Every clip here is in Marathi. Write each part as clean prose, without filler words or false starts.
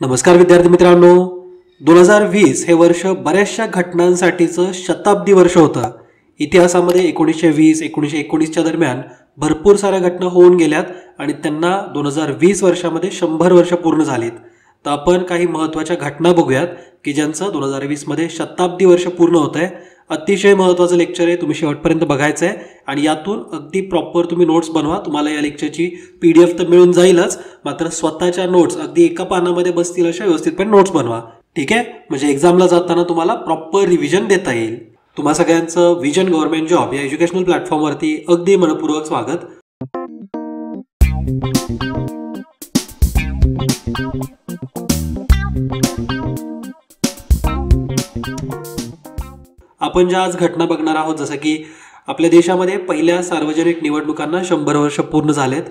नमस्कार विद्यार्थी मित्रांनो, 2020 हे वर्ष बऱ्याचशा घटनांसाठीचं शताब्दी वर्ष होतं. इतिहासामध्ये 1920 1919च्या दरम्यान भरपूर साऱ्या घटना होऊन गेल्यात आणि त्यांना 2020 वर्षामध्ये 100 वर्ष पूर्ण झालीत. तर आपण काही महत्त्वाच्या घटना बघूयात की ज्यांचं 2020 मध्ये शताब्दी वर्ष पूर्ण होत आहे. अतिशय महत्त्वाचं लेक्चर आहे, तुम्ही शेवटपर्यंत बघायचं आहे आणि यातून अगदी प्रॉपर तुम्ही नोट्स बनवा. तुम्हाला या लेक्चरची PDF तर मिळून जाईलच, मात्र स्वतःच्या नोट्स अगदी एका पानामध्ये बसतील अशा व्यवस्थितपणे नोट्स बनवा. ठीक आहे, म्हणजे एक्झामला जाताना तुम्हाला प्रॉपर रिव्हिजन देता येईल. तुम्हा सगळ्यांचं विजन गव्हर्नमेंट जॉब या एज्युकेशनल प्लॅटफॉर्मवरती अगदी मनपूर्वक स्वागत. आपण ज्या आज घटना बघणार आहोत, जसं की आपल्या देशामध्ये पहिल्या सार्वजनिक निवडणुकांना 100 वर्ष पूर्ण झालेत.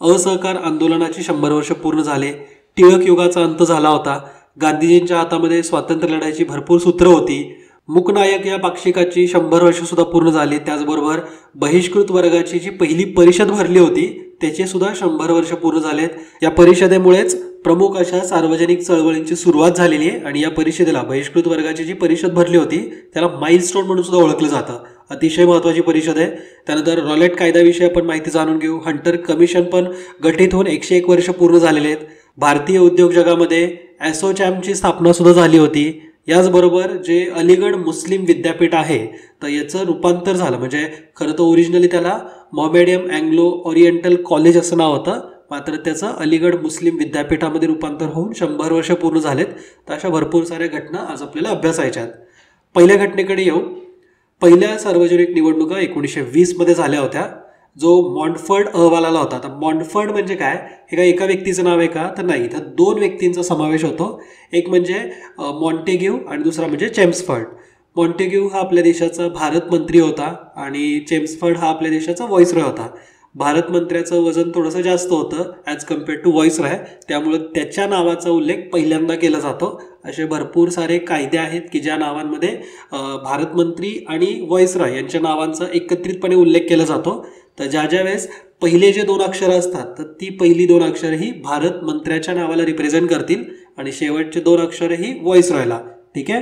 असहकार आंदोलनाची 100 वर्ष पूर्ण झाले. टिळक युगाचा अंत झाला होता. गांधीजींच्या हातामध्ये स्वातंत्र्य लढ्याची भरपूर सूत्र होती. मूकनायक या पाक्षिकाची 100 वर्ष सुद्धा पूर्ण झाली. त्याचबरोबर बहिष्कृत वर्गाची जी पहिली परिषद भरली होती त्याचे सुद्धा 100 वर्ष पूर्ण झालेत. या परिषदेमुळेच प्रमुख अशा सार्वजनिक चळवळींची सुरुवात झालेली आहे आणि या परिषदेला, बहिष्कृत वर्गाची जी परिषद भरली होती त्याला माइलस्टोन म्हणून सुद्धा ओळखलं जातं. अतिशय महत्त्वाची परिषद आहे. त्यानंतर रॉलेट कायद्याविषयी आपण माहिती जाणून घेऊ. हंटर कमिशन पण गठीत होऊन 101 वर्ष पूर्ण झालेले आहेत. भारतीय उद्योग जगामध्ये ॲसोचॅमची स्थापना सुद्धा झाली होती. याचबरोबर जे अलीगड मुस्लिम विद्यापीठ आहे तर याचं रूपांतर झालं, म्हणजे खरं तर ओरिजिनली त्याला मोहम्मेडियम अँग्लो ओरिएंटल कॉलेज असं नाव होतं, मात्र त्याचं अलीगड मुस्लिम विद्यापीठामध्ये रूपांतर होऊन 100 वर्ष पूर्ण झालेत. तर अशा भरपूर साऱ्या घटना आज आपल्याला अभ्यासायच्या आहेत. पहिल्या घटनेकडे येऊ. पहिल्या सार्वजनिक निवडणुका 1920 मध्ये झाल्या होत्या. जो मॉन्टफर्ड अहवाल आला होता. आता मॉन्टफर्ड म्हणजे काय, हे काय एका व्यक्तीचं नाव आहे का, तर नाही. इथं 2 व्यक्तींचा समावेश होतो. एक म्हणजे मॉन्टेग्यू आणि दुसरा म्हणजे चेम्सफर्ड. मॉन्टेग्यू हा आपल्या देशाचा भारत मंत्री होता आणि चेम्सफर्ड हा आपल्या देशाचा व्हॉइसरॉय होता. भारत मंत्र्याचं वजन थोडंसं जास्त होतं ॲज कम्पेअर्ड टू व्हॉइसरॉय, त्यामुळं त्याच्या नावाचा उल्लेख पहिल्यांदा केला जातो. असे भरपूर सारे कायदे आहेत की ज्या नावांमध्ये भारत मंत्री आणि व्हॉइसरॉय यांच्या नावांचा एकत्रितपणे उल्लेख केला जातो. तर ज्या वेळेस पहिले जे 2 अक्षरं असतात तर ती पहिली 2 अक्षरं ही भारत मंत्र्याच्या नावाला रिप्रेझेंट करतील आणि शेवटचे 2 अक्षरं ही व्हॉइसरॉयला. ठीक आहे.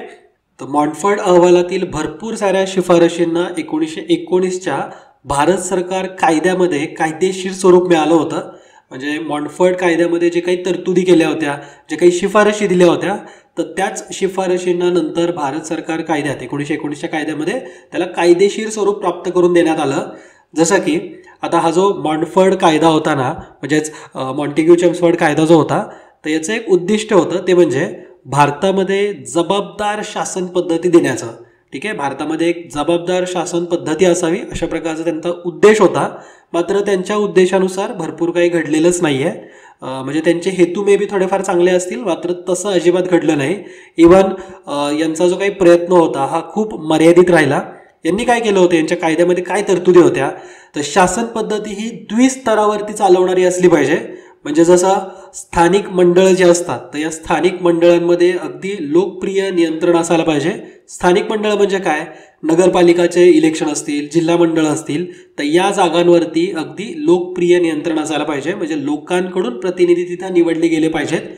तर मॉन्टफर्ड अहवालातील भरपूर साऱ्या शिफारशींना 1919च्या भारत सरकार कायद्यामध्ये कायदेशीर स्वरूप मिळालं होतं. म्हणजे मॉन्टफर्ड कायद्यामध्ये जे काही तरतुदी केल्या होत्या, जे काही शिफारशी दिल्या होत्या, तर त्याच शिफारशींना नंतर भारत सरकार कायद्यात 1919च्या कायद्यामध्ये त्याला कायदेशीर स्वरूप प्राप्त करून देण्यात आलं. जसं की आता हा जो मॉन्टफर्ड कायदा होता ना, म्हणजेच मॉन्टेग्यू चेम्सफर्ड कायदा जो होता, तर याचं एक उद्दिष्ट होतं, ते म्हणजे भारतामध्ये जबाबदार शासन पद्धती देण्याचं. ठीक आहे, भारतामध्ये एक जबाबदार शासन पद्धती असावी अशा प्रकारचा त्यांचा उद्देश होता. मात्र त्यांच्या उद्देशानुसार भरपूर काही घडलेलंच नाही आहे. म्हणजे त्यांचे हेतू मे बी थोडेफार चांगले असतील, मात्र तसं अजिबात घडलं नाही. इव्हन यांचा जो काही प्रयत्न होता हा खूप मर्यादित राहिला. यांनी काय केलं होतं, यांच्या कायद्यामध्ये काय तरतुदी होत्या, तर शासन पद्धती ही द्विस्तरावरती चालवणारी असली पाहिजे. म्हणजे जसं स्थानिक मंडळं जे असतात तर या स्थानिक मंडळांमध्ये अगदी लोकप्रिय नियंत्रण असायला पाहिजे. स्थानिक मंडळ म्हणजे काय, नगरपालिकाचे इलेक्शन असतील, जिल्हा मंडळ असतील, तर या जागांवरती अगदी लोकप्रिय नियंत्रण असायला पाहिजे. म्हणजे लोकांकडून प्रतिनिधी तिथं निवडले गेले पाहिजेत.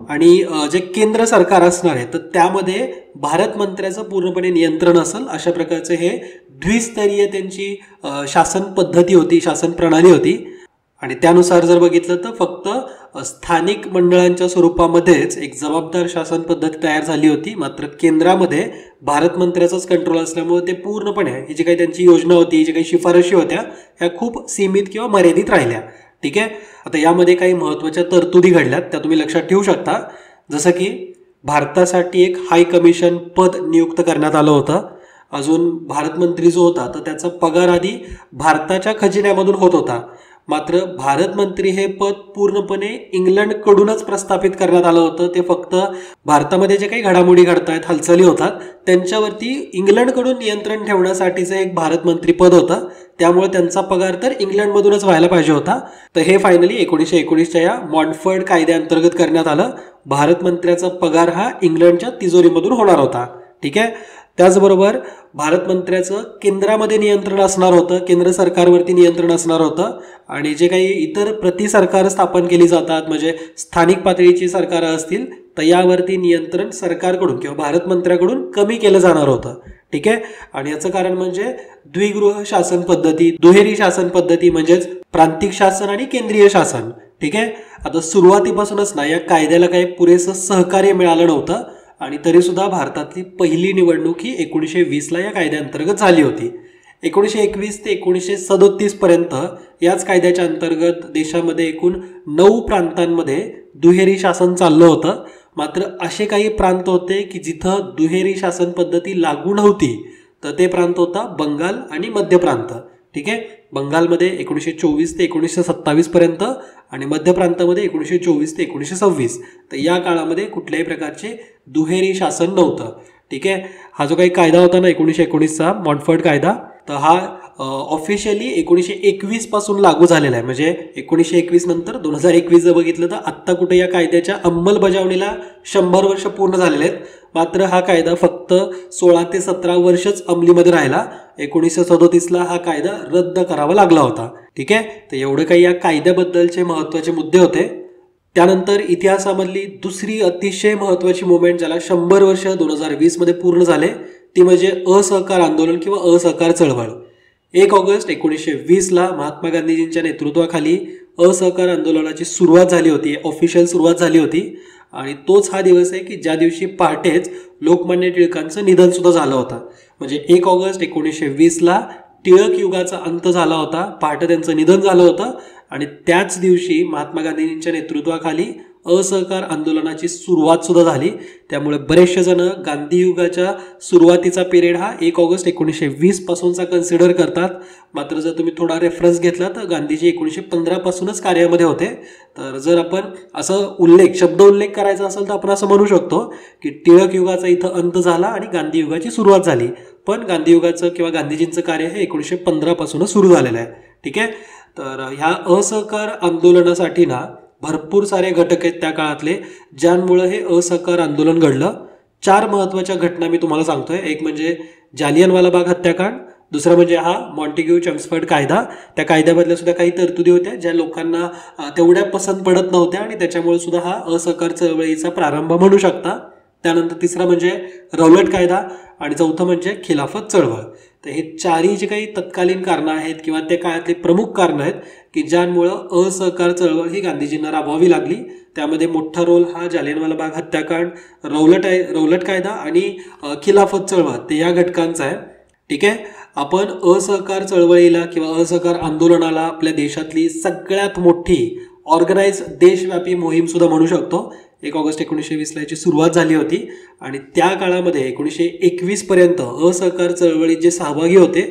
आणि जे केंद्र सरकार असणार आहे तर त्यामध्ये भारत मंत्र्याचं पूर्णपणे नियंत्रण असेल अशा प्रकारचं हे द्विस्तरीय त्यांची शासन पद्धती होती, शासन प्रणाली होती. आणि त्यानुसार जर बघितलं तर फक्त स्थानिक मंडळांच्या स्वरूपामध्येच एक जबाबदार शासन पद्धती तयार झाली होती. मात्र केंद्रामध्ये भारत मंत्र्याचाच कंट्रोल असल्यामुळे ते पूर्णपणे ही जी काही त्यांची योजना होती, जी काही शिफारशी होत्या, ह्या खूप सीमित किंवा मर्यादित राहिल्या. ठीक आहे. आता यामध्ये काही महत्त्वाच्या तरतुदी घडल्यात, त्या तुम्ही लक्षात ठेवू शकता. जसं की भारतासाठी एक हाय कमिशन पद नियुक्त करण्यात आलं होतं. अजून भारत मंत्री जो होता तर त्याचा पगार आधी भारताच्या खजिन्यामधून होत होता. मात्र भारत मंत्री हे पद पूर्णपणे इंग्लंडकडूनच प्रस्थापित करण्यात आलं होतं. ते फक्त भारतामध्ये जे काही घडामोडी घडतायत, हालचाली होतात, त्यांच्यावरती इंग्लंडकडून नियंत्रण ठेवण्यासाठीचं एक भारत मंत्री पद होतं. त्यामुळे त्यांचा पगार तर इंग्लंडमधूनच व्हायला पाहिजे होता. तर हे फायनली 1919च्या या मॉन्टफर्ड कायद्याअंतर्गत करण्यात आलं. भारत मंत्र्याचा पगार हा इंग्लंडच्या तिजोरीमधून होणार होता. ठीक आहे. त्याचबरोबर भारत मंत्र्याचं केंद्रामध्ये नियंत्रण असणार होतं, केंद्र सरकारवरती नियंत्रण असणार होतं. आणि जे काही इतर प्रति सरकार स्थापन केली जातात, म्हणजे स्थानिक पातळीची सरकारं असतील, तर यावरती नियंत्रण सरकारकडून किंवा भारत मंत्र्याकडून कमी केलं जाणार होतं. ठीक आहे. आणि याचं कारण म्हणजे द्विगृह शासन पद्धती, दुहेरी शासन पद्धती म्हणजेच प्रांतिक शासन आणि केंद्रीय शासन. ठीक आहे. आता सुरुवातीपासूनच ना या कायद्याला काही पुरेसं सहकार्य मिळालं नव्हतं आणि तरी सुद्धा भारतातली पहिली निवडणूक ही 1920ला या कायद्याअंतर्गत झाली होती. 1921 ते 1937 पर्यंत याच कायद्याच्या अंतर्गत देशामध्ये एकूण 9 प्रांतांमध्ये दुहेरी शासन चाललं होतं. मात्र असे काही प्रांत होते की जिथं दुहेरी शासन पद्धती लागू नव्हती, तर ते प्रांत होता बंगाल आणि मध्य प्रांत. ठीक आहे. बंगालमध्ये 1924 ते 1927 पर्यंत आणि मध्य प्रांतामध्ये 1924 ते 1926. तर या काळामध्ये कुठल्याही प्रकारचे दुहेरी शासन नव्हतं. ठीक आहे. हा जो काही कायदा होता ना 1919चा मॉन्टफर्ट कायदा, तर हा ऑफिशियली 1921 पासून लागू झालेला आहे. म्हणजे 1921 नंतर 2021 जर बघितलं तर आत्ता कुठे या कायद्याच्या अंमलबजावणीला 100 वर्ष पूर्ण झालेले आहेत. मात्र हा कायदा फक्त 16 ते 17 वर्षच अंमलीमध्ये राहिला. 1937ला हा कायदा रद्द करावा लागला होता. ठीक आहे. तर एवढं काही या कायद्याबद्दलचे महत्त्वाचे मुद्दे होते. त्यानंतर इतिहासामधली दुसरी अतिशय महत्त्वाची मुवमेंट ज्याला 100 वर्ष 2020 मध्ये पूर्ण झाले, ती म्हणजे असहकार आंदोलन किंवा असहकार चळवळ. 1 ऑगस्ट 1920ला महात्मा गांधीजींच्या नेतृत्वाखाली असहकार आंदोलनाची सुरुवात झाली होती, ऑफिशियल सुरुवात झाली होती. आणि तोच हा दिवस आहे की ज्या दिवशी पहाटेच लोकमान्य टिळकांचं निधन सुद्धा झालं होतं. म्हणजे 1 ऑगस्ट 1920ला टिळक युगाचा अंत झाला होता, पहाटे त्यांचं निधन झालं होतं. आणि त्याच दिवशी महात्मा गांधींच्या नेतृत्वाखाली असहकार आंदोलनाची सुरुवात सुद्धा झाली. त्यामुळे बरेचसे जण गांधी युगाच्या सुरुवातीचा पिरियड हा 1 ऑगस्ट 1920 पासूनचा कन्सिडर करतात. मात्र जर तुम्ही थोडा रेफरन्स घेतला तर गांधीजी 1915 पासूनच कार्यामध्ये होते. तर जर आपण असं शब्द उल्लेख करायचा असेल तर आपण असं म्हणू शकतो की टिळक युगाचा इथं अंत झाला आणि गांधी युगाची सुरुवात झाली. पण गांधी युगाचं किंवा गांधीजींचं कार्य हे 1915 पासूनच सुरू झालेलं आहे. ठीक आहे. तर ह्या असहकार आंदोलनासाठी ना भरपूर सारे घटक आहेत त्या काळातले, ज्यांमुळे हे असहकार आंदोलन घडलं. 4 महत्त्वाच्या घटना मी तुम्हाला सांगतोय. एक म्हणजे जालियनवाला बाग हत्याकांड, दुसरा म्हणजे हा मॉन्टेग्यू चेम्सफर्ड कायदा. त्या कायद्यामधल्या सुद्धा काही तरतुदी होत्या ज्या लोकांना तेवढ्या पसंत पडत नव्हत्या आणि त्याच्यामुळे सुद्धा हा असहकार चळवळीचा प्रारंभ म्हणू शकता. त्यानंतर तिसरा म्हणजे रौलट कायदा आणि चौथं म्हणजे खिलाफत चळवळ. तर हे चारही जे काही तत्कालीन कारणं आहेत किंवा त्या काळातले प्रमुख कारणं आहेत की ज्यांमुळं असहकार चळवळ ही गांधीजींना राबवावी लागली. त्यामध्ये मोठा रोल हा जालियनवाला बाग हत्याकांड, रौलट कायदा आणि खिलाफत चळवळ ते या घटकांचा आहे. ठीक आहे. आपण असहकार चळवळीला किंवा असहकार आंदोलनाला आपल्या देशातली सगळ्यात मोठी ऑर्गनाइज देशव्यापी मोहीम सुद्धा म्हणू शकतो. 1 ऑगस्ट 1920ला याची सुरुवात झाली होती आणि त्या काळामध्ये 1921 पर्यंत असहकार चळवळीत जे सहभागी होते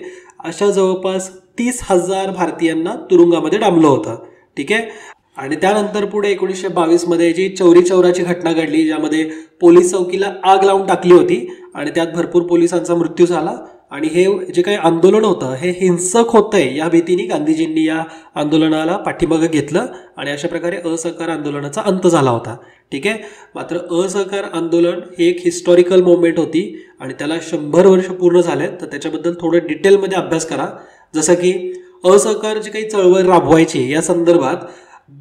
अशा जवळपास 30,000 भारतीयांना तुरुंगामध्ये डांबलं होतं. ठीक आहे. आणि त्यानंतर पुढे 1922 मध्ये जी चौरी चौराची घटना घडली, ज्यामध्ये पोलीस चौकीला आग लावून टाकली होती आणि त्यात भरपूर पोलिसांचा मृत्यू झाला. आणि हे जे काही आंदोलन होतं हे हिंसक होतंय या भीतीने गांधीजींनी या आंदोलनाला पाठीमागं घेतलं आणि अशा प्रकारे असहकार आंदोलनाचा अंत झाला होता. ठीक आहे. मात्र असहकार आंदोलन ही एक हिस्टॉरिकल मोमेंट होती आणि त्याला 100 वर्ष पूर्ण झालेत. तर त्याच्याबद्दल थोडं डिटेलमध्ये अभ्यास करा. जसं की असहकार जी काही चळवळ राबवायची या संदर्भात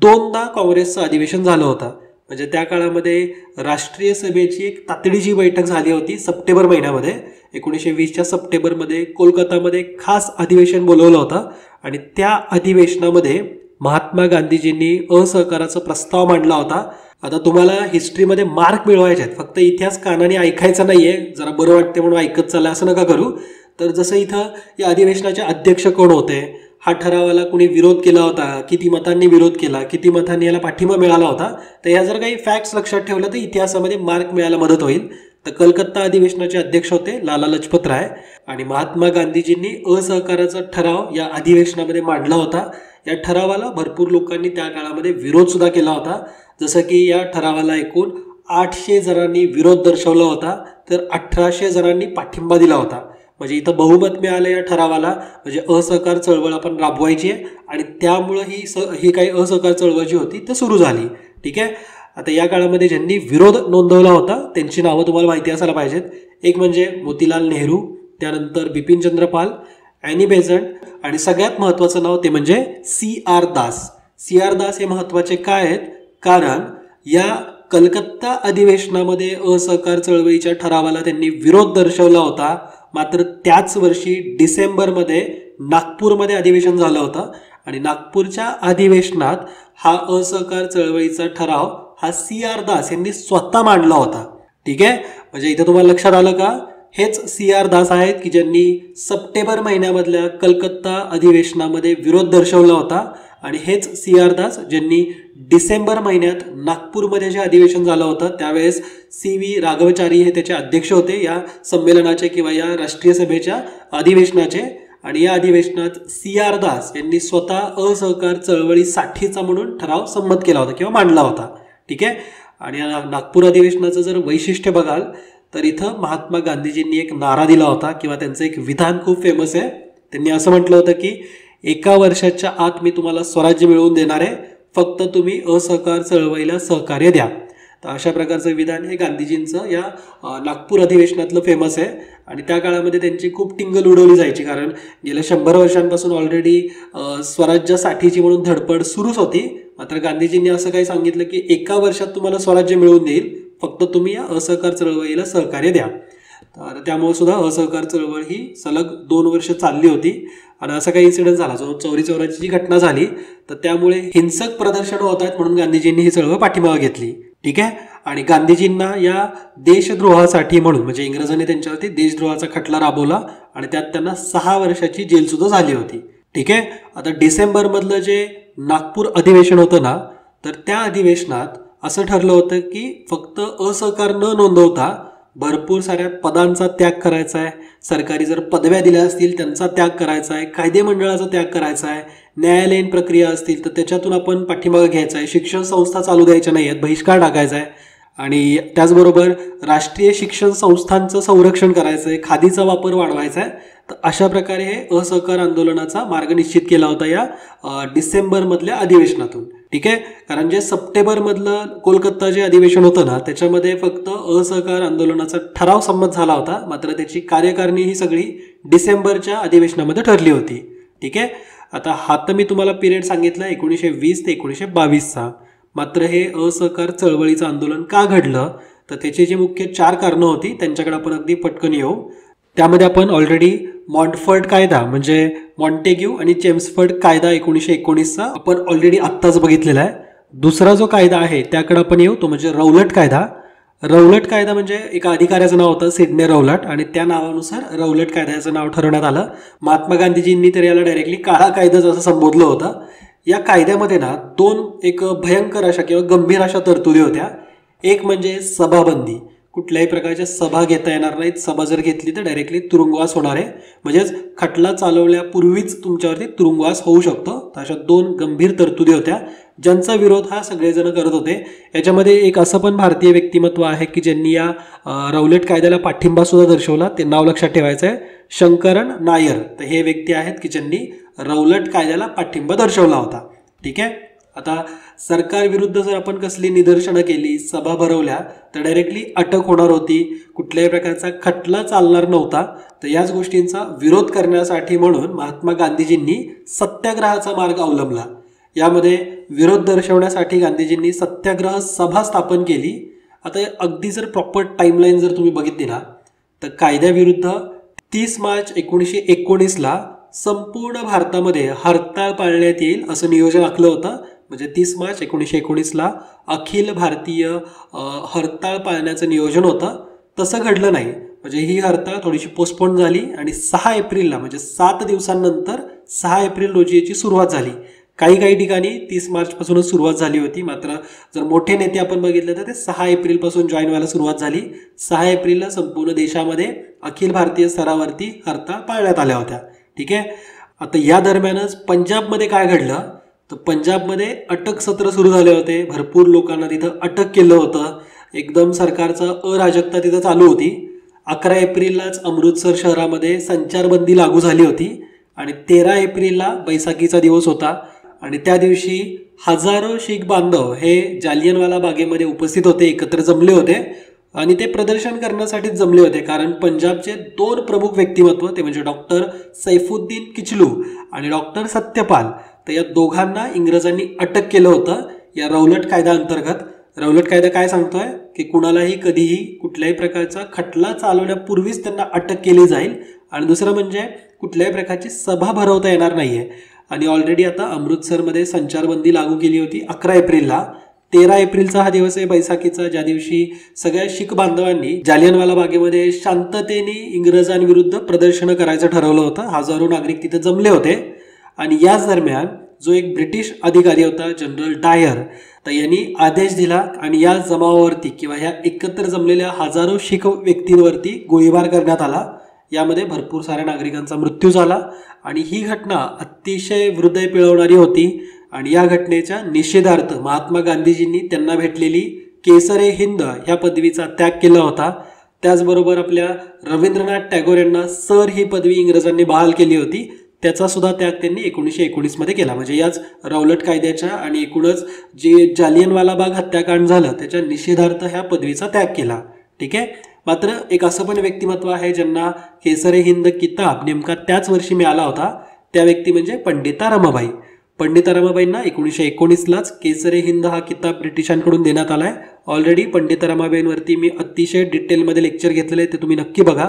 2दा काँग्रेसचं अधिवेशन झालं होतं. म्हणजे त्या काळामध्ये राष्ट्रीय सभेची एक तातडीची बैठक झाली होती सप्टेंबर महिन्यामध्ये. 1920च्या सप्टेंबरमध्ये कोलकातामध्ये खास अधिवेशन बोलवलं होतं आणि त्या अधिवेशनामध्ये महात्मा गांधीजींनी असहकाराचा प्रस्ताव मांडला होता. आता तुम्हाला हिस्ट्रीमध्ये मार्क मिळवायचे आहेत, फक्त इतिहास कानाने ऐकायचा नाहीये, जरा बरं वाटते म्हणून ऐकत चाललं असं नका करू. तर जसं इथं या अधिवेशनाचे अध्यक्ष कोण होते, हा ठरावाला कुणी विरोध केला होता, किती मतांनी विरोध केला, किती मतांनी याला पाठिंबा मिळाला होता, तर ह्या जर काही फॅक्ट्स लक्षात ठेवलं तर इतिहासामध्ये मार्क मिळायला मदत होईल. तर कलकत्ता अधिवेशनाचे अध्यक्ष होते लाला लजपत राय आणि महात्मा गांधीजींनी असहकाराचा ठराव या अधिवेशनामध्ये मांडला होता. या ठरावाला भरपूर लोकांनी त्या काळामध्ये विरोध सुद्धा केला होता. जसं की या ठरावाला एकूण 800 जणांनी विरोध दर्शवला होता तर 1800 जणांनी पाठिंबा दिला होता. म्हणजे इथं बहुमत मिळालं या ठरावाला. म्हणजे असहकार चळवळ आपण राबवायची आहे आणि त्यामुळं ही काही असहकार चळवळ जी होती ती सुरू झाली. ठीक आहे. आता या काळामध्ये ज्यांनी विरोध नोंदवला होता त्यांची नावं तुम्हाला माहिती असायला पाहिजेत. एक म्हणजे मोतीलाल नेहरू, त्यानंतर बिपिनचंद्र पाल, ॲनी बेझंट आणि सगळ्यात महत्त्वाचं नाव ते म्हणजे C R Das. C R Das हे महत्त्वाचे काय आहेत, कारण या कलकत्ता अधिवेशनामध्ये असहकार चळवळीच्या ठरावाला त्यांनी विरोध दर्शवला होता. मात्र त्याच वर्षी डिसेंबरमध्ये नागपूरमध्ये अधिवेशन झालं होतं आणि नागपूरच्या अधिवेशनात हा असहकार चळवळीचा ठराव हा CR दास यांनी स्वतः मांडला होता. ठीक आहे, म्हणजे इथे तुम्हाला लक्षात आलं का, हेच CR दास आहेत की ज्यांनी सप्टेंबर महिन्यामधल्या कलकत्ता अधिवेशनामध्ये विरोध दर्शवला होता आणि हेच CR दास ज्यांनी डिसेंबर महिन्यात नागपूरमध्ये जे अधिवेशन झालं होतं त्यावेळेस CV राघवचारी हे त्याचे अध्यक्ष होते या संमेलनाचे किंवा या राष्ट्रीय सभेच्या अधिवेशनाचे. आणि या अधिवेशनात CR दास यांनी स्वतः असहकार चळवळीसाठीचा म्हणून ठराव संमत केला होता किंवा मांडला होता. ठीक आहे, आणि नागपूर अधिवेशनाचं जर वैशिष्ट्य बघाल तर इथं महात्मा गांधीजींनी एक नारा दिला होता किंवा त्यांचं एक विधान खूप फेमस आहे. त्यांनी असं म्हटलं होतं की 1 वर्षाच्या आत मी तुम्हाला स्वराज्य मिळवून देणार आहे, फक्त तुम्ही असहकार चळवळीला सहकार्य द्या. तर अशा प्रकारचं विधान हे गांधीजींचं या नागपूर अधिवेशनातलं फेमस आहे. आणि त्या काळामध्ये त्यांची खूप टिंगल उडवली जायची, कारण गेल्या 100 वर्षांपासून ऑलरेडी स्वराज्यासाठीची म्हणून धडपड सुरूच होती. मात्र गांधीजींनी असं काही सांगितलं की 1 वर्षात तुम्हाला स्वराज्य मिळवून देईल, फक्त तुम्ही या असहकार चळवळीला सहकार्य द्या. तर त्यामुळे सुद्धा असहकार चळवळ ही सलग 2 वर्ष चालली होती. आणि असा काही इन्सिडेंट झाला जो चौरी चौराची जी घटना झाली तर त्यामुळे हिंसक प्रदर्शनं होत आहेत म्हणून गांधीजींनी ही चळवळ पाठीमागे घेतली. ठीक आहे, आणि गांधीजींना या देशद्रोहासाठी म्हणून म्हणजे इंग्रजांनी त्यांच्यावरती देशद्रोहाचा खटला राबवला आणि त्यात त्यांना 6 वर्षाची जेल सुद्धा झाली होती. ठीक आहे, आता डिसेंबरमधलं जे नागपूर अधिवेशन होतं ना, तर त्या अधिवेशनात असं ठरलं होतं की फक्त असहकार न नोंदवता भरपूर साऱ्या पदांचा त्याग करायचा आहे, सरकारी जर पदव्या दिल्या असतील त्यांचा त्याग करायचा आहे, कायदे मंडळाचा त्याग करायचा आहे, न्यायालयीन प्रक्रिया असतील तर त्याच्यातून आपण पाठीमागे घ्यायचा आहे, शिक्षण संस्था चालू द्यायच्या नाही आहेत, बहिष्कार टाकायचा आहे, आणि त्याचबरोबर राष्ट्रीय शिक्षण संस्थांचं संरक्षण करायचं आहे, खादीचा वापर वाढवायचा आहे. तर अशा प्रकारे हे असहकार आंदोलनाचा मार्ग निश्चित केला होता या डिसेंबरमधल्या अधिवेशनातून. ठीक आहे, कारण जे सप्टेंबरमधलं कोलकाता जे अधिवेशन होतं ना त्याच्यामध्ये फक्त असहकार आंदोलनाचा ठराव संमत झाला होता, मात्र त्याची कार्यकारिणी ही सगळी डिसेंबरच्या अधिवेशनामध्ये ठरली होती. ठीक आहे, आता हा तर मी तुम्हाला पिरियड सांगितला 1920 ते 1922चा. मात्र हे असहकार चळवळीचं आंदोलन का घडलं तर त्याची जी मुख्य 4 कारणं होती त्यांच्याकडे आपण अगदी पटकन येऊ. त्यामध्ये आपण ऑलरेडी मॉन्टफर्ट कायदा म्हणजे मॉन्टेग्यू आणि चेम्सफर्ड कायदा 1919चा आपण ऑलरेडी आत्ताच बघितलेला आहे. दुसरा जो कायदा आहे त्याकडे आपण येऊ, तो म्हणजे रौलट कायदा. रौलट कायदा म्हणजे एका अधिकाऱ्याचं नाव होतं सिडने रौलट आणि त्या नावानुसार रौलट कायद्याचं नाव ठरवण्यात आलं. महात्मा गांधीजींनी तर याला डायरेक्टली काळा कायदा असं संबोधलं होतं. या कायद्यामध्ये ना 2 एक भयंकर अशा किंवा गंभीर अशा तरतुदी होत्या. एक म्हणजे सभाबंदी, कुठल्याही प्रकारच्या सभा घेता येणार नाहीत, सभा जर घेतली तर डायरेक्टली तुरुंगवास होणार आहे, म्हणजेच खटला चालवल्यापूर्वीच तुमच्यावरती तुरुंगवास होऊ शकतो. तर अशा 2 गंभीर तरतुदी होत्या ज्यांचा विरोध हा सगळेजण करत होते. याच्यामध्ये एक असं पण भारतीय व्यक्तिमत्व आहे की ज्यांनी या रौलट कायद्याला पाठिंबा सुद्धा दर्शवला, ते नाव लक्षात ठेवायचं आहे, शंकरन नायर. तर हे व्यक्ती आहेत की ज्यांनी रौलट कायद्याला पाठिंबा दर्शवला होता. ठीक आहे, आता सरकार विरुद्ध जर आपण कसली निदर्शनं केली, सभा भरवल्या तर डायरेक्टली अटक होणार होती, कुठल्याही प्रकारचा खटला चालणार नव्हता. तर याच गोष्टींचा विरोध करण्यासाठी म्हणून महात्मा गांधीजींनी सत्याग्रहाचा मार्ग अवलंबला. यामध्ये विरोध दर्शवण्यासाठी गांधीजींनी सत्याग्रह सभा स्थापन केली. आता अगदी जर प्रॉपर टाईमलाईन जर तुम्ही बघितली ना तर कायद्याविरुद्ध 30 मार्च 1919ला संपूर्ण भारतामध्ये हरताळ पाळण्यात येईल असं नियोजन आखलं होतं. म्हणजे 30 मार्च 1919ला अखिल भारतीय हरताळ पाळण्याचं नियोजन होतं. तसं घडलं नाही, म्हणजे ही हरताळ थोडीशी पोस्टपोन झाली आणि 6 एप्रिलला म्हणजे 7 दिवसांनंतर 6 एप्रिल रोजी याची सुरुवात झाली. काही ठिकाणी 30 मार्चपासूनच सुरुवात झाली होती, मात्र जर मोठे नेते आपण बघितले तर ते 6 एप्रिलपासून जॉईन व्हायला सुरुवात झाली. 6 एप्रिलला संपूर्ण देशामध्ये अखिल भारतीय स्तरावरती हरताळ पाळण्यात आल्या होत्या. ठीक आहे, आता या दरम्यानच पंजाबमध्ये काय घडलं तर पंजाबमध्ये अटक सत्र सुरू झाले होते. भरपूर लोकांना तिथं अटक केलं होतं. एकदम सरकारचं अराजकता तिथं चालू होती. 11 एप्रिललाच अमृतसर शहरामध्ये संचारबंदी लागू झाली होती आणि 13 एप्रिलला बैसाखीचा दिवस होता आणि त्या दिवशी हजारो शीख बांधव हे जालियनवाला बागेमध्ये उपस्थित होते, एकत्र जमले होते आणि ते प्रदर्शन करण्यासाठीच जमले होते. कारण पंजाबचे 2 प्रमुख व्यक्तिमत्व ते म्हणजे डॉक्टर सैफुद्दीन किचलू आणि डॉक्टर सत्यपाल, तर या दोघांना इंग्रजांनी अटक केलं होतं या रौलट कायद्याअंतर्गत. रौलट कायदा काय सांगतोय की कुणालाही कधीही कुठल्याही प्रकारचा खटला चालवण्यापूर्वीच त्यांना अटक केली जाईल, आणि दुसरं म्हणजे कुठल्याही प्रकारची सभा भरवता येणार नाहीये. आणि ऑलरेडी आता अमृतसरमध्ये संचारबंदी लागू केली होती 11 एप्रिलला. 13 एप्रिलचा हा दिवस आहे बैसाखीचा, ज्या दिवशी सगळ्या शीख बांधवांनी जालियनवाला बागेमध्ये शांततेने इंग्रजांविरुद्ध प्रदर्शनं करायचं ठरवलं होतं. हजारो नागरिक तिथे जमले होते. आणि याच दरम्यान जो एक ब्रिटिश अधिकारी होता जनरल डायर, तर यांनी आदेश दिला आणि या जमावावरती किंवा ह्या एकत्र जमलेल्या हजारो शीख व्यक्तींवरती गोळीबार करण्यात आला. यामध्ये भरपूर साऱ्या नागरिकांचा मृत्यू झाला आणि ही घटना अतिशय हृदय पिळवणारी होती. आणि या घटनेच्या निषेधार्थ महात्मा गांधीजींनी त्यांना भेटलेली केसरे हिंद ह्या पदवीचा त्याग केला होता. त्याचबरोबर आपल्या रवींद्रनाथ टागोर यांना सर ही पदवी इंग्रजांनी बहाल केली होती, त्याचा सुद्धा त्याग त्यांनी 1919 मध्ये केला. म्हणजे याच रौलट कायद्याच्या आणि एकूणच जे जालियनवाला बाग हत्याकांड झालं त्याच्या निषेधार्थ ह्या पदवीचा त्याग केला. ठीक आहे. मात्र एक असं पण व्यक्तिमत्व आहे ज्यांना केसरे हिंद किताब नेमका त्याच वर्षी मिळाला होता. त्या व्यक्ती म्हणजे पंडिता रमाबाई. पंडिता रमाबाईंना 1919लाच केसरे हिंद हा किताब ब्रिटिशांकडून देण्यात आलाय. ऑलरेडी पंडिता रमाबाईंवरती मी अतिशय डिटेलमध्ये लेक्चर घेतलेलं आहे, ते तुम्ही नक्की बघा.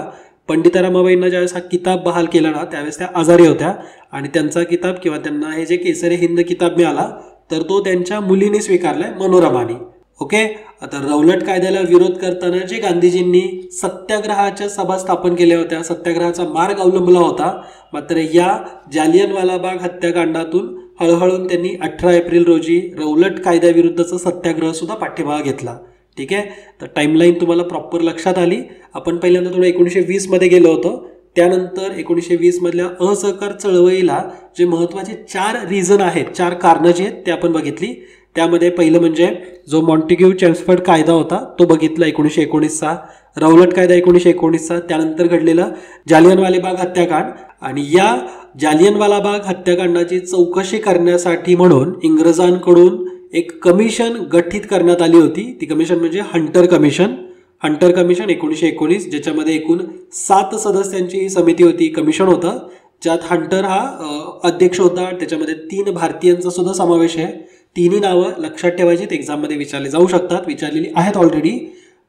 पंडिता रमाबाईंना ज्यावेळेस हा किताब बहाल केला ना त्यावेळेस त्या आजारी होत्या आणि त्यांचा किताब किंवा त्यांना हे जे केसरे हिंद किताब मिळाला तर तो त्यांच्या मुलीने स्वीकारलाय, मनोरमाने. ओके. आता रौलट कायद्याला विरोध करताना जे गांधीजींनी सत्याग्रहाच्या सभा स्थापन केल्या होत्या, सत्याग्रहाचा मार्ग अवलंबला होता. मात्र या जालियनवाला बाग हत्याकांडातून हळूहळू त्यांनी 18 एप्रिल रोजी रौलट कायद्याविरुद्धचा सत्याग्रह सुद्धा पाठिंबा घेतला. ठीक आहे. तर टाईमलाईन तुम्हाला प्रॉपर लक्षात आली. आपण पहिल्यांदा थोडं 1920 मध्ये गेलो होतो. त्यानंतर 1920 मधल्या असहकार चळवळीला जे महत्त्वाचे 4 रिझन आहेत, 4 कारणं जी आहेत ते आपण बघितली. त्यामध्ये पहिलं म्हणजे जो मॉन्टेग्यू चेम्सफोर्ड कायदा होता तो बघितला 1919चा, रौलट कायदा 1919चा, त्यानंतर घडलेलं जालियनवाला बाग हत्याकांड. आणि या जालियनवाला बाग हत्याकांडाची चौकशी करण्यासाठी म्हणून इंग्रजांकडून एक कमिशन गठीत करण्यात आली होती. ती कमिशन म्हणजे हंटर कमिशन. हंटर कमिशन 1919, ज्याच्यामध्ये एकूण 7 सदस्यांची ही समिती होती, कमिशन होतं, ज्यात हंटर हा अध्यक्ष होता. त्याच्यामध्ये 3 भारतीयांचा सुद्धा समावेश आहे. तिन्ही नावं लक्षात ठेवायची, एक्झाममध्ये विचारले जाऊ शकतात, विचारलेली आहेत ऑलरेडी.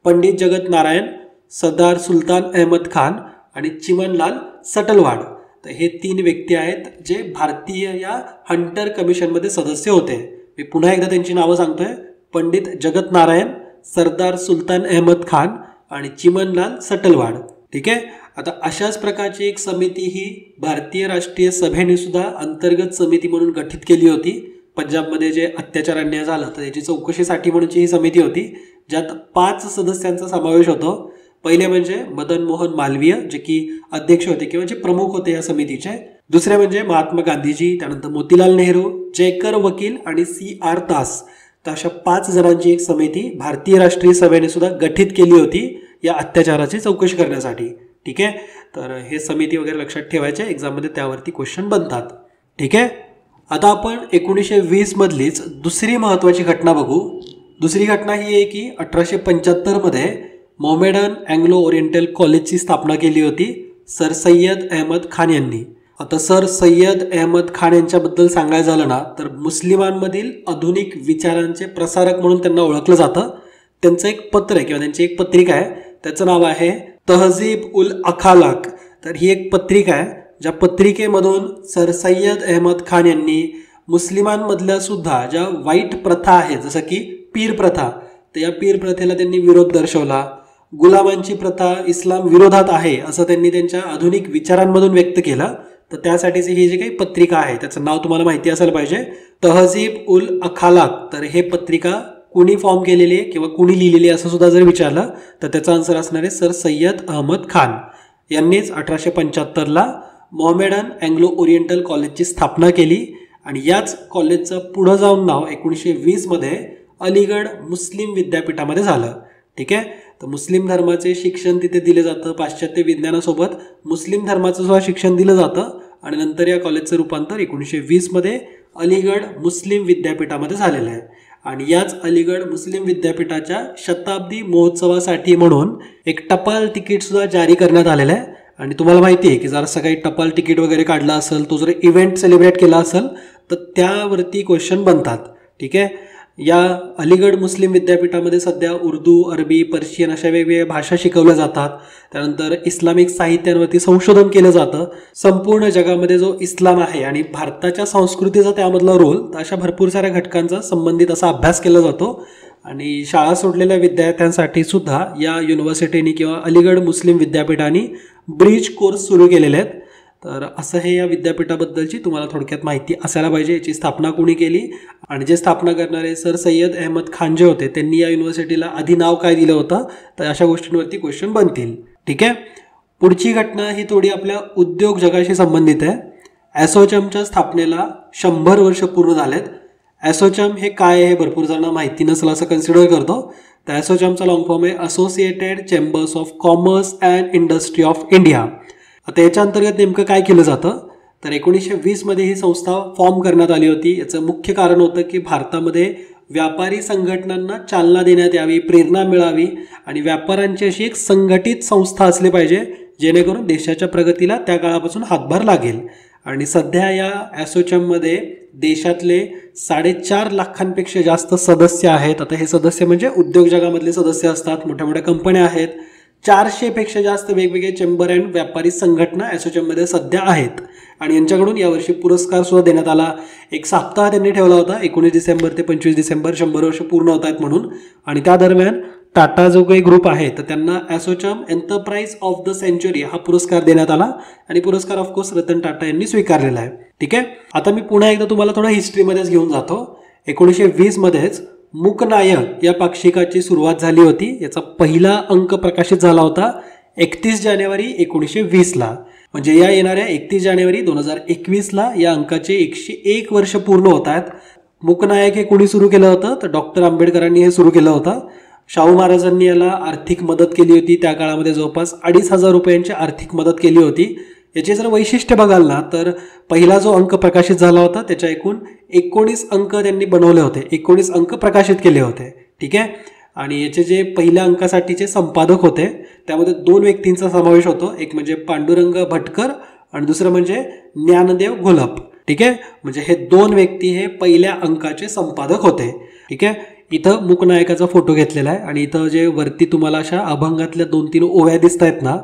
पंडित जगत नारायण, सरदार सुलतान अहमद खान आणि चिमनलाल सटलवाड. तर हे 3 व्यक्ती आहेत जे भारतीय या हंटर कमिशनमध्ये सदस्य होते. मी पुन्हा एकदा त्यांची नावं सांगतोय: पंडित जगत नारायण, सरदार सुलतान अहमद खान आणि चिमनलाल सटलवाड. ठीक आहे. आता अशाच प्रकारची एक समिती ही भारतीय राष्ट्रीय सभेने सुद्धा अंतर्गत समिती म्हणून गठीत केली होती. पंजाबमध्ये जे अत्याचार अन्याय झाला तर त्याची चौकशीसाठी म्हणूनची ही समिती होती, ज्यात 5 सदस्यांचा समावेश होतो. पहिले म्हणजे मदन मोहन मालवीय, जे की अध्यक्ष होते किंवा जे प्रमुख होते या समितीचे. दुसरे म्हणजे महात्मा गांधीजी, त्यानंतर मोतीलाल नेहरू, जयकर वकील आणि CR दास. तर अशा 5 जणांची एक समिती भारतीय राष्ट्रीय सभेने सुद्धा गठीत केली होती या अत्याचाराची चौकशी करण्यासाठी. ठीक आहे. तर हे समिती वगैरे लक्षात ठेवायचे, एक्झाममध्ये त्यावरती क्वेश्चन बनतात. ठीक आहे. आता आपण 1920 मधलीच दुसरी महत्त्वाची घटना बघू. दुसरी घटना ही आहे की 1875 मध्ये मोहमेडन अँग्लो ओरिएंटल कॉलेजची स्थापना केली होती सर सय्यद अहमद खान यांनी. आता सर सय्यद अहमद खान यांच्याबद्दल सांगायचं झालं ना तर मुस्लिमांमधील आधुनिक विचारांचे प्रसारक म्हणून त्यांना ओळखलं जातं. त्यांचं एक पत्र आहे किंवा त्यांची एक पत्रिका आहे, त्याचं नाव आहे तहजीब उल अखालाक. तर ही एक पत्रिका आहे, ज्या पत्रिकेमधून सर सय्यद अहमद खान यांनी मुस्लिमांमधल्या सुद्धा ज्या वाईट प्रथा आहेत, जसं की पीर प्रथा, तर या पीर प्रथेला त्यांनी विरोध दर्शवला. गुलामांची प्रथा इस्लाम विरोधात आहे असं त्यांनी त्यांच्या आधुनिक विचारांमधून व्यक्त केलं. तर त्यासाठीची ही जी काही पत्रिका आहे त्याचं नाव तुम्हाला माहिती असायला पाहिजे, तहजीब उल अखालाक. तर हे पत्रिका कुणी फॉर्म केलेली आहे किंवा कुणी लिहिलेली असं सुद्धा जर विचारलं तर त्याचा आन्सर असणार आहे सर सय्यद अहमद खान यांनीच 1875ला मोहमेडन अँग्लो ओरिएंटल कॉलेजची स्थापना केली. आणि याच कॉलेजचं पुढं जाऊन नाव 1920 मध्ये अलीगड मुस्लिम विद्यापीठामध्ये झालं. ठीक आहे. तर मुस्लिम धर्माचे शिक्षण तिथे दिलं जातं, पाश्चात्य विज्ञानासोबत मुस्लिम धर्माचं सुद्धा शिक्षण दिलं जातं. आणि नंतर या कॉलेजचं रूपांतर 1920 मध्ये अलीगड मुस्लिम विद्यापीठामध्ये झालेलं आहे. आणि याच अलीगड मुस्लिम विद्यापीठाच्या शताब्दी महोत्सवासाठी म्हणून एक टपाल तिकीट सुद्धा जारी करण्यात आलेलं आहे. आणि तुम्हाला माहिती आहे की जर असं काही टपाल तिकीट वगैरे काढला असेल, तो जर इव्हेंट सेलिब्रेट केला असेल तर त्यावरती क्वेश्चन बनतात. ठीक आहे. या अलीगढ मुस्लिम विद्यापीठामध्ये सध्या उर्दू, अरबी, पर्शियन अशा वेगवेगळ्या भाषा शिकवल्या जातात. त्यानंतर इस्लामिक साहित्यांवरती संशोधन केलं जातं. संपूर्ण जगामध्ये जो इस्लाम आहे आणि भारताच्या संस्कृतीचा त्यामधला रोल, तर अशा भरपूर साऱ्या घटकांचा संबंधित असा अभ्यास केला जातो. आणि शाळा सोडलेल्या विद्यार्थ्यांसाठी सुद्धा या युनिव्हर्सिटीनी किंवा अलीगढ मुस्लिम विद्यापीठाने ब्रिज कोर्स सुरू केलेले आहेत. तर असं हे या विद्यापीठाबद्दलची तुम्हाला थोडक्यात माहिती असायला पाहिजे. याची स्थापना कोणी केली आणि जे स्थापना करणारे सर सय्यद अहमद खान जे होते, त्यांनी या युनिव्हर्सिटीला आधी नाव काय दिलं होतं, तर अशा गोष्टींवरती क्वेश्चन बनतील. ठीक आहे. पुढची घटना ही थोडी आपल्या उद्योग जगाशी संबंधित आहे. ॲसोचॅमच्या स्थापनेला 100 वर्ष पूर्ण झालेत. ॲसोचॅम हे काय आहे, भरपूर जणांना माहिती नसेल असं कन्सिडर करतो. तर ॲसोचॅमचा लॉंग फॉर्म आहे associated chambers of commerce and industry of India. आता याच्या अंतर्गत नेमकं काय केलं जातं, तर 1920 ही संस्था फॉर्म करण्यात आली होती. याचं मुख्य कारण होतं की भारतामध्ये व्यापारी संघटनांना चालना देण्यात यावी, प्रेरणा मिळावी आणि व्यापाऱ्यांची अशी एक संघटित संस्था असली पाहिजे जेणेकरून देशाच्या प्रगतीला त्या काळापासून हातभार लागेल. आणि सध्या या ॲसोचॅममध्ये देशातले 4.5 लाखांपेक्षा जास्त सदस्य आहेत. आता हे सदस्य म्हणजे उद्योग जगामधले सदस्य असतात, मोठ्या मोठ्या कंपन्या आहेत. 400 पेक्षा जास्त वेगवेगळे चेंबर अँड व्यापारी संघटना ॲसोचॅममध्ये सध्या आहेत. आणि यांच्याकडून यावर्षी पुरस्कार सुद्धा देण्यात आला. एक सप्ताह त्यांनी ठेवला होता, 19 डिसेंबर ते 25 डिसेंबर 100 वर्ष पूर्ण होत आहेत म्हणून. आणि त्या दरम्यान टाटा जो काही ग्रुप आहे तर त्यांना ॲसोचॅम एंटरप्राइज ऑफ द सेंचुरी हा पुरस्कार देण्यात आला. आणि पुरस्कार ऑफकोर्स रतन टाटा यांनी स्वीकारलेला आहे. ठीक आहे. आता मी पुन्हा एकदा तुम्हाला थोडं हिस्ट्रीमध्येच घेऊन जातो. 1920 मूकनायक या पाक्षिकाची सुरुवात झाली होती. याचा पहिला अंक प्रकाशित झाला होता 31 जानेवारी 1920. म्हणजे या येणाऱ्या 31 जानेवारी 2021 या अंकाचे 101 वर्ष पूर्ण होत आहेत. मूकनायक हे कोणी सुरू केलं होतं, तर डॉक्टर आंबेडकरांनी हे सुरू केलं होतं. शाहू महाराजांनी याला आर्थिक मदत केली होती. त्या काळामध्ये जवळपास 2,500 रुपयांची आर्थिक मदत केली होती. याचे जर वैशिष्ट्य बघाल ना, तर पहिला जो अंक प्रकाशित झाला होता त्याच्या एकूण 19 अंक त्यांनी बनवले होते, 19 अंक प्रकाशित केले होते. ठीक आहे. आणि याचे जे पहिल्या अंकासाठीचे संपादक होते त्यामध्ये 2 व्यक्तींचा समावेश होतो. एक म्हणजे पांडुरंग भटकर आणि दुसरं म्हणजे ज्ञानदेव घोलप. ठीक आहे. म्हणजे हे 2 व्यक्ती हे पहिल्या अंकाचे संपादक होते. ठीक आहे. इथं मूकनायकाचा फोटो घेतलेला आहे आणि इथं जे वरती तुम्हाला अशा अभंगातल्या 2-3 ओव्या दिसत आहेत ना,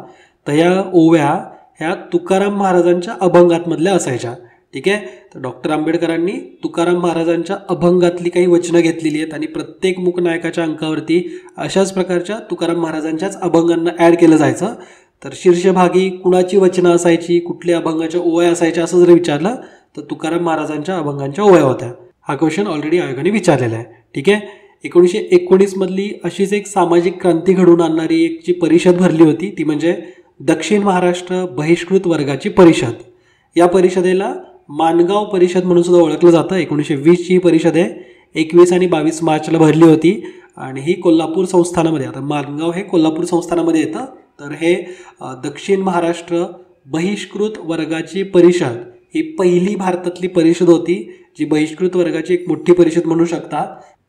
तर या ओव्या ह्या तुकाराम महाराजांच्या अभंगातमधल्या असायच्या. ठीक आहे. तर डॉक्टर आंबेडकरांनी तुकाराम महाराजांच्या अभंगातली काही वचनं घेतलेली आहेत आणि प्रत्येक मूकनायकाच्या अंकावरती अशाच प्रकारच्या तुकाराम महाराजांच्याच अभंगांना ॲड केलं जायचं. तर शीर्षभागी कुणाची वचनं असायची, कुठल्या अभंगाच्या ओव्या असायच्या असं जर विचारलं तर तुकाराम महाराजांच्या अभंगांच्या ओव्या होत्या. हा क्वेश्चन ऑलरेडी आयोगाने विचारलेला आहे. ठीक आहे. 1919 अशीच एक सामाजिक क्रांती घडवून आणणारी एक जी परिषद भरली होती ती म्हणजे दक्षिण महाराष्ट्र बहिष्कृत वर्गाची परिषद. या परिषदेला माणगाव परिषद म्हणून सुद्धा ओळखलं जातं. 1920 ही परिषद आहे. 21 आणि 22 मार्चला भरली होती आणि ही कोल्हापूर संस्थानामध्ये, आता माणगाव हे कोल्हापूर संस्थानामध्ये येतं. तर हे दक्षिण महाराष्ट्र बहिष्कृत वर्गाची परिषद ही पहिली भारतातली परिषद होती जी बहिष्कृत वर्गाची एक मोठी परिषद म्हणू शकता,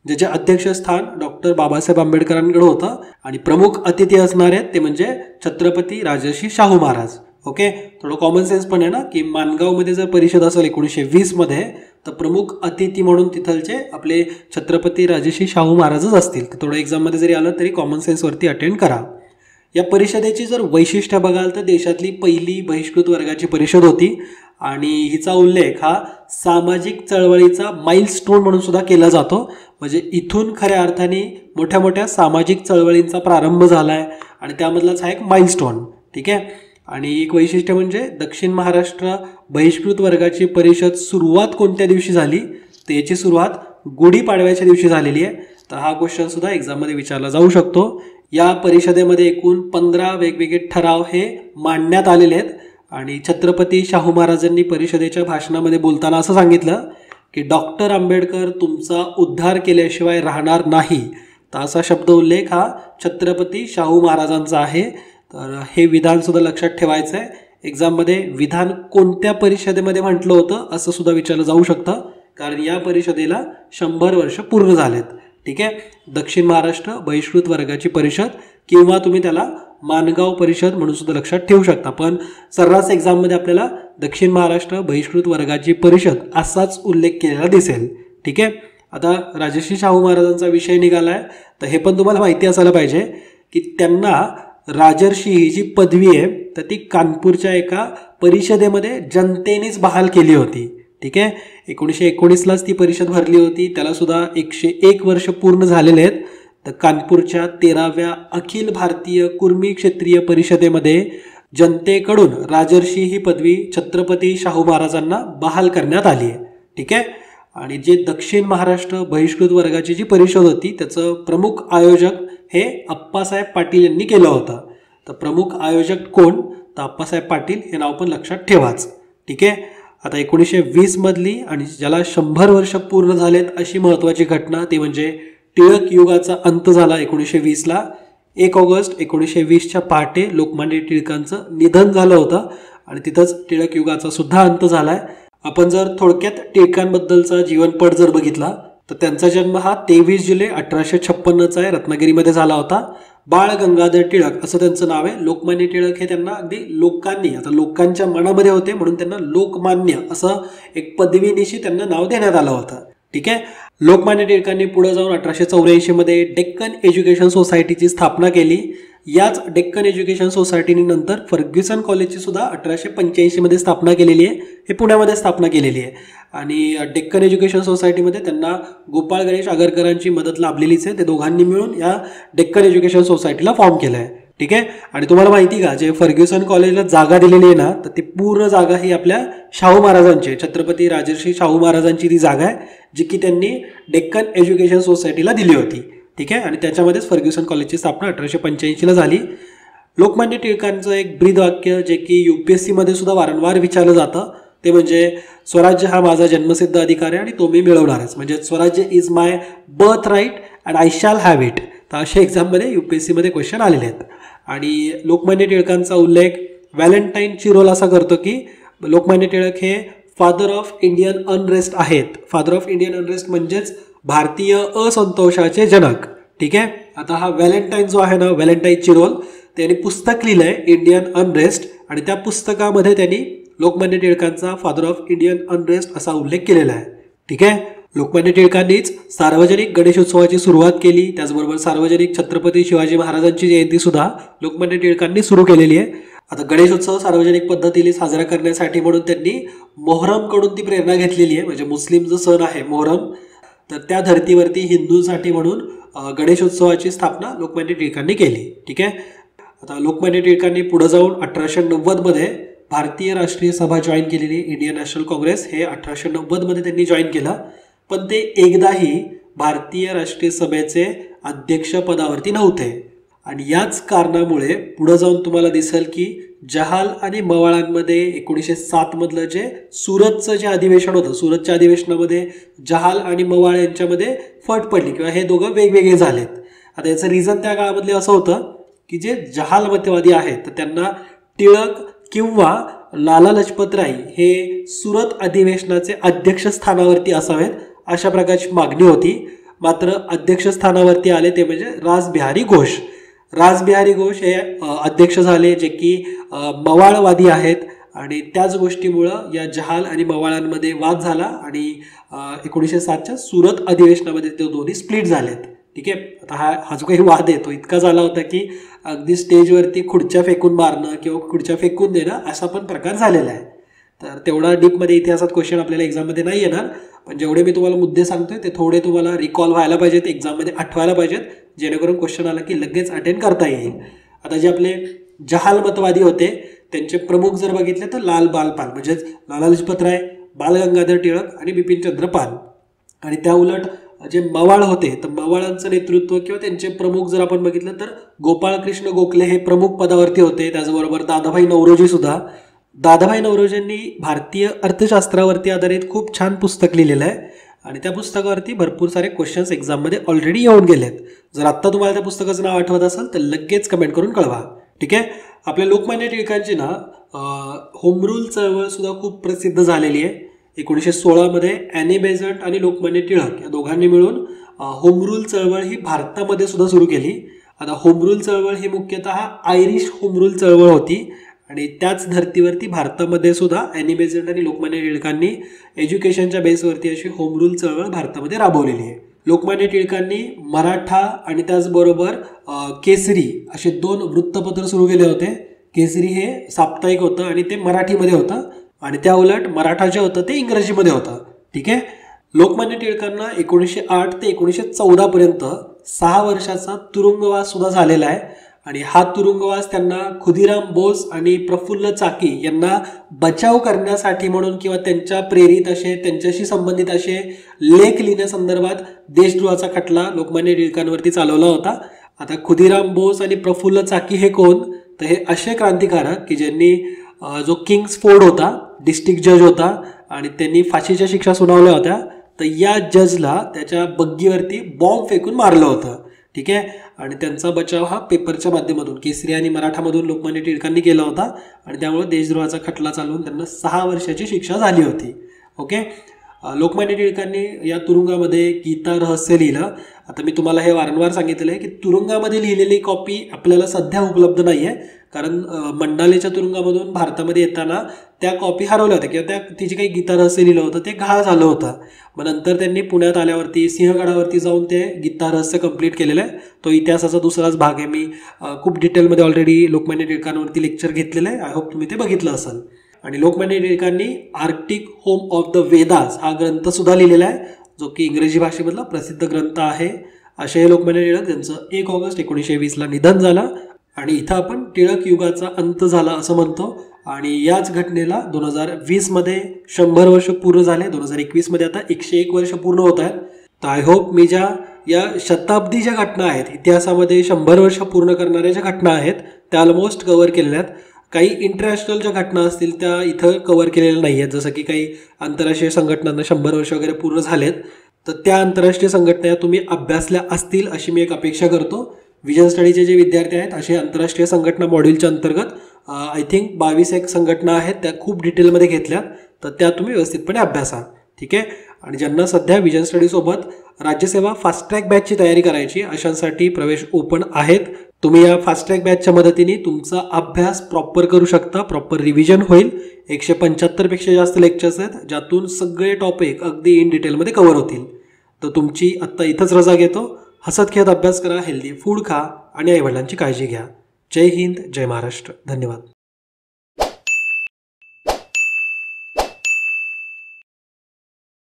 ज्याचे अध्यक्षस्थान डॉक्टर बाबासाहेब आंबेडकरांकडे होतं आणि प्रमुख अतिथी असणार आहेत ते म्हणजे छत्रपती राजर्षी शाहू महाराज. ओके. थोडं कॉमन सेन्स पण आहे ना की माणगावमध्ये जर परिषद असेल 1920 तर प्रमुख अतिथी म्हणून तिथलचे आपले छत्रपती राजर्षी शाहू महाराजच असतील. तर थोडं एक्झाममध्ये जरी आलं तरी कॉमन सेन्सवरती अटेंड करा. या परिषदेची जर वैशिष्ट्य बघाल तर देशातली पहिली बहिष्कृत वर्गाची परिषद होती आणि हिचा उल्लेख हा सामाजिक चळवळीचा माइलस्टोन म्हणून सुद्धा केला जातो. म्हणजे इथून खऱ्या अर्थाने मोठ्या मोठ्या सामाजिक चळवळींचा प्रारंभ झाला आहे आणि त्यामधलाच हा एक माइलस्टोन. ठीक आहे. आणि एक वैशिष्ट्य म्हणजे दक्षिण महाराष्ट्र बहिष्कृत वर्गाची परिषद सुरुवात कोणत्या दिवशी झाली, तर याची सुरुवात गुढीपाडव्याच्या दिवशी झालेली आहे. तर हा क्वेश्चन सुद्धा एक्झाममध्ये विचारला जाऊ शकतो. या परिषदेमध्ये एकूण 15 वेगवेगळे ठराव हे मांडण्यात आलेले आहेत आणि छत्रपती शाहू महाराजांनी परिषदेच्या भाषणामध्ये बोलताना असं सांगितलं की डॉक्टर आंबेडकर तुमचा उद्धार केल्याशिवाय राहणार नाही. तर असा शब्द उल्लेख हा छत्रपती शाहू महाराजांचा आहे. तर हे विधान सुद्धा लक्षात ठेवायचं आहे. एक्झाममध्ये विधान कोणत्या परिषदेमध्ये म्हटलं होतं असं सुद्धा विचारलं जाऊ शकतं, कारण या परिषदेला 100 वर्ष पूर्ण झालेत. ठीक आहे. दक्षिण महाराष्ट्र बहिष्कृत वर्गाची परिषद किंवा तुम्ही त्याला माणगाव परिषद म्हणून सुद्धा लक्षात ठेवू शकता. पण सर्रास एक्झाममध्ये आपल्याला दक्षिण महाराष्ट्र बहिष्कृत वर्गाची परिषद असाच उल्लेख केलेला दिसेल. ठीक आहे. आता राजर्षी शाहू महाराजांचा विषय निघालाय, तर हे पण तुम्हाला माहिती असायला पाहिजे की त्यांना राजर्षी ही जी पदवी आहे तर ती कानपूरच्या एका परिषदेमध्ये जनतेनेच बहाल केली होती. ठीक आहे, 1919लाच ती परिषद भरली होती. त्याला सुद्धा 101 वर्ष पूर्ण झालेले आहेत. तर कानपूरच्या 13व्या अखिल भारतीय कुर्मी क्षेत्रीय परिषदेमध्ये जनतेकडून राजर्षी ही पदवी छत्रपती शाहू महाराजांना बहाल करण्यात आली आहे. ठीक आहे, आणि जे दक्षिण महाराष्ट्र बहिष्कृत वर्गाची जी परिषद होती त्याचं प्रमुख आयोजक हे अप्पासाहेब पाटील यांनी केलं होतं. तर प्रमुख आयोजक कोण, तर अप्पासाहेब पाटील हे नाव पण लक्षात ठेवाच. ठीक आहे, आता 1920 मधली आणि ज्याला 100 वर्ष पूर्ण झालेत अशी महत्त्वाची घटना ती म्हणजे टिळक युगाचा अंत झाला 1920ला. 1 ऑगस्ट 1920च्या पहाटे लोकमान्य टिळकांचं निधन झालं होतं आणि तिथंच टिळक युगाचा सुद्धा अंत झालाय. आपण जर थोडक्यात टिळकांबद्दलचा जीवनपट जर बघितला तर त्यांचा जन्म हा 23 जुलै 1856चा आहे, रत्नागिरीमध्ये झाला होता. बाळ गंगाधर टिळक असं त्यांचं नाव आहे. लोकमान्य टिळक हे त्यांना अगदी लोकांनी, आता लोकांच्या मनामध्ये होते म्हणून त्यांना लोकमान्य असं एक पदवीनिशी त्यांना नाव देण्यात आलं होतं. ठीक आहे, लोकमान्य टिळकांनी पुढे जाऊन 1884 मध्ये डेक्कन एज्युकेशन सोसायटीची स्थापना केली. याच डेक्कन एज्युकेशन सोसायटीने नंतर फर्ग्युसन कॉलेजची सुद्धा 1885 मध्ये स्थापना केलेली आहे. हे पुण्यामध्ये स्थापना केलेली आहे. आणि डेक्कन एज्युकेशन सोसायटीमध्ये त्यांना गोपाळ गणेश आगरकरांची मदत लाभलेलीच आहे. ते दोघांनी मिळून या डेक्कन एज्युकेशन सोसायटीला फॉर्म केलं आहे. ठीक आहे, आणि तुम्हाला माहिती का जे फर्ग्युसन कॉलेजला जागा दिलेली आहे ना तर ती पूर्ण जागा ही आपल्या शाहू महाराजांची, छत्रपती राजर्षी शाहू महाराजांची ती जागा आहे जी की त्यांनी डेक्कन एज्युकेशन सोसायटीला दिली होती. ठीक आहे, आणि त्याच्यामध्येच फर्ग्युसन कॉलेजची स्थापना 1885ला झाली. लोकमान्य टिळकांचं एक ब्रीद वाक्य जे की UPSC मध्ये सुद्धा वारंवार विचारलं जातं ते म्हणजे स्वराज्य हा माझा जन्मसिद्ध अधिकार आहे आणि तो मी मिळवणारच. म्हणजे स्वराज्य is my birthright and I shall have it. तर अशा एक्झाममध्ये UPSC मध्ये क्वेश्चन आलेले आहेत. आणि लोकमान्य टिळकांचा उल्लेख व्हॅलेंटाईन चिरोल असा करतो की लोकमान्य टिळक हे फादर ऑफ इंडियन अनरेस्ट आहेत. फादर ऑफ इंडियन अनरेस्ट म्हणजेच भारतीय असंतोषाचे जनक. ठीक आहे, आता हा व्हॅलेंटाईन जो आहे ना, व्हॅलेंटाईन चिरोल, त्यांनी पुस्तक लिहिलं आहे इंडियन अनरेस्ट आणि त्या पुस्तकामध्ये त्यांनी लोकमान्य टिळकांचा फादर ऑफ इंडियन अनरेस्ट असा उल्लेख केलेला आहे. ठीक आहे, लोकमान्य टिळकांनीच सार्वजनिक गणेशोत्सवाची सुरुवात केली. त्याचबरोबर सार्वजनिक छत्रपती शिवाजी महाराजांची जयंती सुद्धा लोकमान्य टिळकांनी सुरू केलेली आहे. आता गणेशोत्सव सार्वजनिक पद्धतीने साजरा करण्यासाठी म्हणून त्यांनी मोहरमकडून ती प्रेरणा घेतलेली आहे. म्हणजे मुस्लिम जो सण आहे मोहरम, तर त्या धर्तीवरती हिंदूंसाठी म्हणून गणेशोत्सवाची स्थापना लोकमान्य टिळकांनी केली. ठीक आहे, आता लोकमान्य टिळकांनी पुढे जाऊन 1890 मध्ये भारतीय राष्ट्रीय सभा जॉईन केलेली. इंडियन नॅशनल काँग्रेस हे 1890 मध्ये त्यांनी जॉईन केलं. पण ते एकदाही भारतीय राष्ट्रीय सभेचे अध्यक्षपदावरती नव्हते. आणि याच कारणामुळे पुढे जाऊन तुम्हाला दिसेल की जहाल आणि मवाळांमध्ये 1907 मधलं जे सुरतचं जे अधिवेशन होतं, सुरतच्या अधिवेशनामध्ये जहाल आणि मवाळ यांच्यामध्ये फट पडली किंवा हे दोघं वेगवेगळे झालेत. आता याचं रिझन त्या काळामधले असं होतं की जे जहालमतवादी आहेत तर त्यांना टिळक किंवा लाला लजपत राय हे सुरत अधिवेशनाचे अध्यक्षस्थानावरती असावेत अशा प्रकारची मागणी होती. मात्र अध्यक्षस्थानावरती आले ते म्हणजे रासबिहारी घोष. रासबिहारी घोष हे अध्यक्ष झाले जे की मवाळवादी आहेत. आणि त्याच गोष्टीमुळं या जहाल आणि मवाळांमध्ये वाद झाला आणि 1907च्या सुरत अधिवेशनामध्ये ते दोन्ही स्प्लिट झालेत. ठीक आहे, आता हा जो काही वाद आहे तो इतका झाला होता की अगदी स्टेजवरती खुर्च्या फेकून मारणं किंवा खुर्च्या फेकून देणं असा पण प्रकार झालेला आहे. तर तेवढा डीपमध्ये इतिहासात क्वेश्चन आपल्याला एक्झाममध्ये नाही येणार, पण जेवढे मी तुम्हाला मुद्दे सांगतोय ते थोडे तुम्हाला रिकॉल व्हायला पाहिजेत, एक्झाममध्ये आठवायला पाहिजेत, जेणेकरून क्वेश्चन आला की लगेच अटेंड करता येईल. आता जे आपले जहाल मतवादी होते त्यांचे प्रमुख जर बघितले तर लाल बाल पाल म्हणजेच लाला लजपत राय, बाल गंगाधर टिळक आणि बिपिनचंद्र पाल. आणि त्या उलट जे मवाळ होते तर मवाळांचं नेतृत्व किंवा त्यांचे प्रमुख जर आपण बघितलं तर गोपाळकृष्ण गोखले हे प्रमुख पदावरती होते. त्याचबरोबर दादाभाई नौरोजी सुद्धा. दादाभाई नौरोजींनी भारतीय अर्थशास्त्रावरती आधारित खूप छान पुस्तक लिहिलेलं आहे आणि त्या पुस्तकावरती भरपूर सारे क्वेश्चन्स एक्झाममध्ये ऑलरेडी येऊन गेलेत. जर आत्ता तुम्हाला त्या पुस्तकाचं नाव आठवत असेल तर लगेच कमेंट करून कळवा. ठीक आहे, आपल्या लोकमान्य टिळकांची ना होम रूल चळवळ सुद्धा खूप प्रसिद्ध झालेली आहे. 1916 मध्ये ॲनी बेझंट आणि लोकमान्य टिळक या दोघांनी मिळून होम रूल चळवळ ही भारतामध्ये सुद्धा सुरू केली. आता होम रूल चळवळ ही मुख्यतः आयरिश होम रूल चळवळ होती आणि त्याच धर्तीवरती भारतामध्ये सुद्धा ॲनी बेझंट आणि लोकमान्य टिळकांनी एज्युकेशनच्या बेसवरती अशी होम रूल चळवळ भारतामध्ये राबवलेली आहे. लोकमान्य टिळकांनी मराठा आणि त्याचबरोबर केसरी असे 2 वृत्तपत्र सुरू केले होते. केसरी हे साप्ताहिक होतं आणि ते मराठीमध्ये होतं आणि त्या उलट मराठा जे होतं ते इंग्रजीमध्ये होतं. ठीक आहे. लोकमान्य टिळकांना 1908 ते 1914 पर्यंत 6 वर्षाचा तुरुंगवास सुद्धा झालेला आहे आणि हा तुरुंगवास त्यांना खुदिराम बोस आणि प्रफुल्ल चाकी यांना बचाव करण्यासाठी म्हणून किंवा त्यांच्या प्रेरित असे त्यांच्याशी संबंधित असे लेख लिहिण्यासंदर्भात देशद्रोहाचा खटला लोकमान्य टिळकांवरती चालवला होता. आता खुदिराम बोस आणि प्रफुल्ल चाकी हे कोण, तर हे असे क्रांतिकारक की ज्यांनी जो किंग्सफोर्ड होता डिस्ट्रिक्ट जज होता आणि त्यांनी फाशीच्या शिक्षा सुनावल्या होत्या, तर या जजला त्याच्या बग्गीवरती बॉम्ब फेकून मारलं होतं. ठीक आहे. आणि त्यांचा बचाव हा पेपरच्या माध्यमातून केसरी आणि मराठामधून लोकमान्य टिळकांनी केला होता आणि त्यामुळे देशद्रोहाचा खटला चालवून त्यांना 6 वर्षाची शिक्षा झाली होती. ओके. लोकमान्य टिळकांनी या तुरुंगामध्ये गीता रहस्य लिहिलं. आता मी तुम्हाला हे वारंवार सांगितलेलं आहे की तुरुंगामध्ये लिहिलेली कॉपी आपल्याला सध्या उपलब्ध नाही आहे, कारण मंडालेच्या तुरुंगामधून भारतामध्ये येताना त्या कॉपी हरवल्या होत्या किंवा तिची काही गीता रहस्य लिहिलं होतं ते गहाळ झालं होतं. मग नंतर त्यांनी पुण्यात आल्यावरती सिंहगडावरती जाऊन ते गीता रहस्य कंप्लीट केलेलं आहे. तो इतिहासाचा दुसराच भाग आहे. मी खूप डिटेलमध्ये ऑलरेडी लोकमान्य टिळकांवरती लेक्चर घेतलेलं आहे. आय होप तुम्ही ते बघितलं असेल. आणि लोकमान्य टिळकांनी Arctic home of the Vedas हा ग्रंथ सुद्धा लिहिलेला आहे, जो की इंग्रजी भाषेमधला प्रसिद्ध ग्रंथ आहे. असे हे लोकमान्य टिळक, त्यांचं 1 ऑगस्ट 1920ला निधन झालं आणि इथं आपण टिळक युगाचा अंत झाला असं म्हणतो. आणि याच घटनेला 2020मध्ये 100 वर्ष पूर्ण झाले. 2021मध्ये आता 101 वर्ष पूर्ण होत आहेत. तर आय होप मी या शताब्दी ज्या घटना आहेत इतिहासामध्ये 100 वर्ष पूर्ण करणाऱ्या ज्या घटना आहेत त्या ऑलमोस्ट कव्हर केलेल्या आहेत. काही इंटरनॅशनल ज्या घटना असतील त्या इथं कव्हर केलेल्या नाही आहेत, जसं की काही आंतरराष्ट्रीय संघटनांना 100 वर्ष वगैरे पूर्ण झालेत, तर त्या आंतरराष्ट्रीय संघटना तुम्ही अभ्यासल्या असतील अशी मी एक अपेक्षा करतो. विजन स्टडीचे जे विद्यार्थी आहेत असे आंतरराष्ट्रीय संघटना मॉड्यूलच्या अंतर्गत आय थिंक 22 संघटना आहेत, त्या खूप डिटेलमध्ये घेतल्यात, तर त्या तुम्ही व्यवस्थितपणे अभ्यासा. ठीक आहे. आणि ज्यांना सध्या विजन स्टडीसोबत राज्यसेवा फास्ट ट्रॅक बॅचची तयारी करायची अशांसाठी प्रवेश ओपन आहेत. तुम्ही या फास्ट ट्रॅक बॅचच्या मदतीने तुमचा अभ्यास प्रॉपर करू शकता, प्रॉपर रिव्हिजन होईल. 175 पेक्षा जास्त लेक्चर्स आहेत ज्यातून सगळे टॉपिक अगदी इन डिटेलमध्ये कव्हर होतील. तर तुमची आत्ता इथंच रजा घेतो. हसत खेळत अभ्यास करा, हेल्दी फूड खा आणि आईवडिलांची काळजी घ्या. जय हिंद, जय महाराष्ट्र. धन्यवाद.